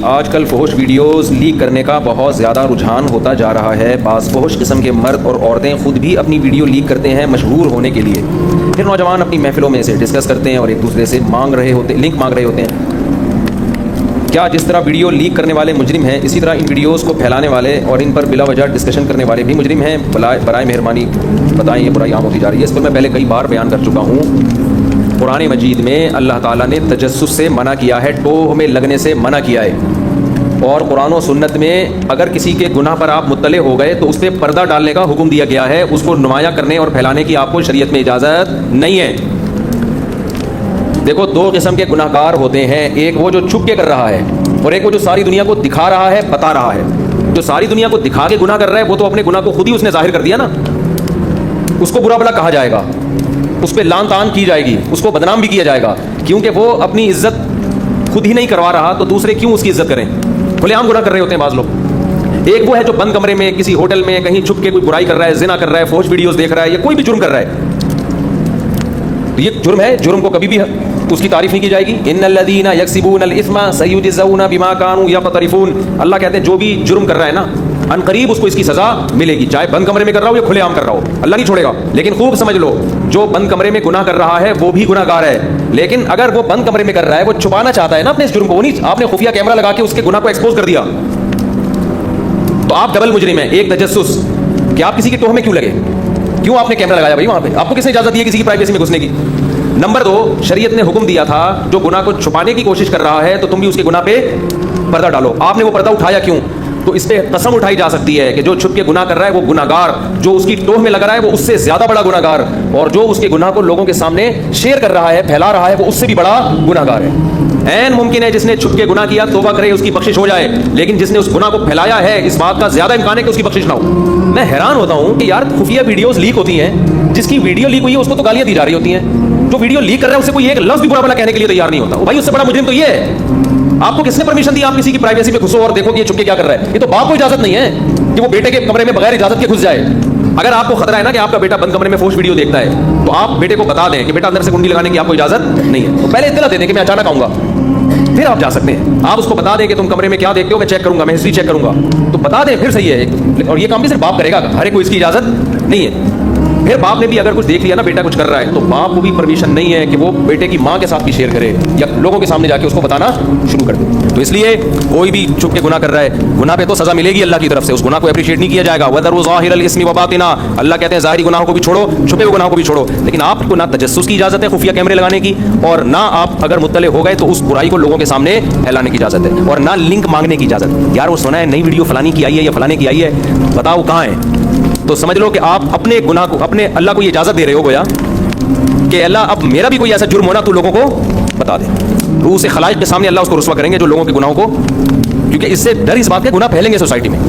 آج کل فحش ویڈیوز لیک کرنے کا بہت زیادہ رجحان ہوتا جا رہا ہے۔ بعض فحش قسم کے مرد اور عورتیں خود بھی اپنی ویڈیو لیک کرتے ہیں مشہور ہونے کے لیے، پھر نوجوان اپنی محفلوں میں اسے ڈسکس کرتے ہیں اور ایک دوسرے سے لنک مانگ رہے ہوتے ہیں۔ کیا جس طرح ویڈیو لیک کرنے والے مجرم ہیں، اسی طرح ان ویڈیوز کو پھیلانے والے اور ان پر بلا وجہ ڈسکشن کرنے والے بھی مجرم ہیں؟ برائے مہربانی بتائیں، یہ برائی عام ہوتی جا رہی ہے۔ اس پر میں پہلے کئی بار بیان کر چکا ہوں۔ قرآن مجید میں اللہ تعالیٰ نے تجسس سے منع کیا ہے، ٹوہ میں لگنے سے منع کیا ہے، اور قرآن و سنت میں اگر کسی کے گناہ پر آپ مطلع ہو گئے تو اس پہ پردہ ڈالنے کا حکم دیا گیا ہے، اس کو نمایاں کرنے اور پھیلانے کی آپ کو شریعت میں اجازت نہیں ہے۔ دیکھو، دو قسم کے گناہ گار ہوتے ہیں، ایک وہ جو چھپ کے کر رہا ہے اور ایک وہ جو ساری دنیا کو دکھا رہا ہے، بتا رہا ہے۔ جو ساری دنیا کو دکھا کے گناہ کر رہا ہے وہ تو اپنے گناہ کو خود ہی اس نے ظاہر کر دیا نا، اس کو برا بلا کہا جائے گا، اس پہ لان تان کی جائے گی، اس کو بدنام بھی کیا جائے گا، کیونکہ وہ اپنی عزت خود ہی نہیں کروا رہا تو دوسرے کیوں اس کی عزت کریں؟ کھلے عام گناہ کر رہے ہوتے ہیں بعض لوگ۔ ایک وہ ہے جو بند کمرے میں کسی ہوٹل میں کہیں چھپ کے کوئی برائی کر رہا ہے، زنا کر رہا ہے، فحش ویڈیوز دیکھ رہا ہے، یا کوئی بھی جرم کر رہا ہے، یہ جرم ہے، جرم کو کبھی بھی اس کی تعریف نہیں کی جائے گی۔ ان الذین یکسبون الاثم سیجزون بما كانوا یقترفون، اللہ کہتے ہیں جو بھی جرم کر رہا ہے نا، ان قریب اس کو اس کی سزا ملے گی، چاہے بند کمرے میں کر رہا ہو یا کھلے عام کر رہا ہو، اللہ نہیں چھوڑے گا۔ لیکن خوب سمجھ لو، جو بند کمرے میں گناہ کر رہا ہے وہ بھی گناہ گار ہے، لیکن اگر وہ بند کمرے میں کر رہا ہے، وہ چھپانا چاہتا ہے نا اپنے اس جرم کو، وہ نہیں، آپ نے خفیہ کیمرہ لگا کے اس کے گناہ کو ایکسپوز کر دیا، تو آپ ڈبل مجرم ہیں۔ ایک تجسس کہ آپ کسی کے ٹوہ میں کیوں لگے، کیوں آپ نے کیمرہ لگایا بھائی وہاں پہ، آپ کو کس نے اجازت دی ہے کسی کی پرائیویسی میں گھسنے کی؟ نمبر دو، شریعت نے حکم دیا تھا جو گناہ کو چھپانے کی کوشش کر رہا ہے تو تم بھی اس کے گناہ پہ پردہ ڈالو۔ آپ نے وہ پردہ اٹھایا کیوں؟ تو اس پہ قسم اٹھائی جا سکتی ہے کہ جو چھپ کے گناہ کر رہا ہے وہ گناہ گار، جو اس کی ٹوہ میں لگ رہا ہے وہ اس سے زیادہ بڑا گناہ گار، اور جو اس کے گناہ کو لوگوں کے سامنے شیئر کر رہا ہے، پھیلا رہا ہے، وہ اس سے بھی بڑا گناہ گار ہے۔ عین ممکن ہے جس نے چھپ کے گناہ کیا توبہ کرے اس کی بخشش ہو جائے، لیکن جس نے اس گناہ کو پھیلایا ہے اس بات کا زیادہ امکان ہے کہ اس کی بخشش نہ ہو۔ میں حیران ہوتا ہوں کہ یار خفیہ ویڈیوز لیک ہوتی ہیں، جس کی ویڈیو لیک ہوئی ہے اس کو تو گالیاں دی جا رہی ہوتی ہیں، جو ویڈیو لیک کر رہا ہے اسے کوئی ایک لفظ بھی برا بلا کہنے کے لیے تیار نہیں ہوتا، بھائی اس سے بڑا مجرم تو یہ ہے۔ آپ کو کس نے پرمیشن دی آپ کسی کی پرائیویسی میں گھسو اور دیکھو کہ یہ چھپ کے کیا کر رہا ہے؟ یہ تو باپ کو اجازت نہیں ہے کہ وہ بیٹے کے کمرے میں بغیر اجازت کے گھس جائے۔ اگر آپ کو خطرہ ہے نا کہ آپ کا بیٹا بند کمرے میں فحش ویڈیو دیکھتا ہے تو آپ بیٹے کو بتا دیں کہ بیٹا اندر سے کنڈی لگانے کی آپ کو اجازت نہیں ہے، تو پہلے اطلاع دے دیں کہ میں اچانک آؤں گا، پھر آپ جا سکتے ہیں۔ آپ اس کو بتا دیں کہ تم کمرے میں کیا دیکھتے ہو، میں چیک کروں گا، میں ہسٹری چیک کروں گا، تو بتا دیں، پھر صحیح ہے۔ اور یہ کام بھی صرف باپ کرے گا، ہر ایک کو اس کی اجازت نہیں ہے۔ پھر باپ نے بھی اگر کچھ دیکھ لیا نا بیٹا کچھ کر رہا ہے تو باپ کو بھی پرمیشن نہیں ہے کہ وہ بیٹے کی ماں کے ساتھ بھی شیئر کرے یا لوگوں کے سامنے جا کے اس کو بتانا شروع کر دے۔ تو اس لیے کوئی بھی چھپ کے گناہ کر رہا ہے، گناہ پہ تو سزا ملے گی اللہ کی طرف سے، اس گناہ کو اپریشیٹ نہیں کیا جائے گا۔ وَذَرُوا ظَاهِرَ الْإِثْمِ وَبَاطِنَهُ، اللہ کہتے ہیں ظاہری گناہوں کو بھی چھوڑو، چھپے ہوئے گناہوں کو بھی چھوڑو، لیکن آپ کو نہ تجسس کی اجازت ہے خفیہ کیمرے لگانے کی، اور نہ آپ اگر مطلع ہو گئے تو اس برائی کو لوگوں کے سامنے پھیلانے کی اجازت ہے، اور نہ لنک مانگنے کی اجازت۔ یار وہ سنا ہے نئی ویڈیو فلانی کی آئی ہے یا فلانے کی آئی ہے، بتاؤ کہاں ہے؟ تو سمجھ لو کہ آپ اپنے گناہ کو، اپنے اللہ کو یہ اجازت دے رہے ہو گویا کہ اللہ اب میرا بھی کوئی ایسا جرم ہونا تو لوگوں کو بتا دے۔ روح سے خلائق کے سامنے اللہ اس کو رسوا کریں گے جو لوگوں کے گناہوں کو، کیونکہ اس سے ڈر اس بات کے گناہ پھیلیں گے سوسائٹی میں۔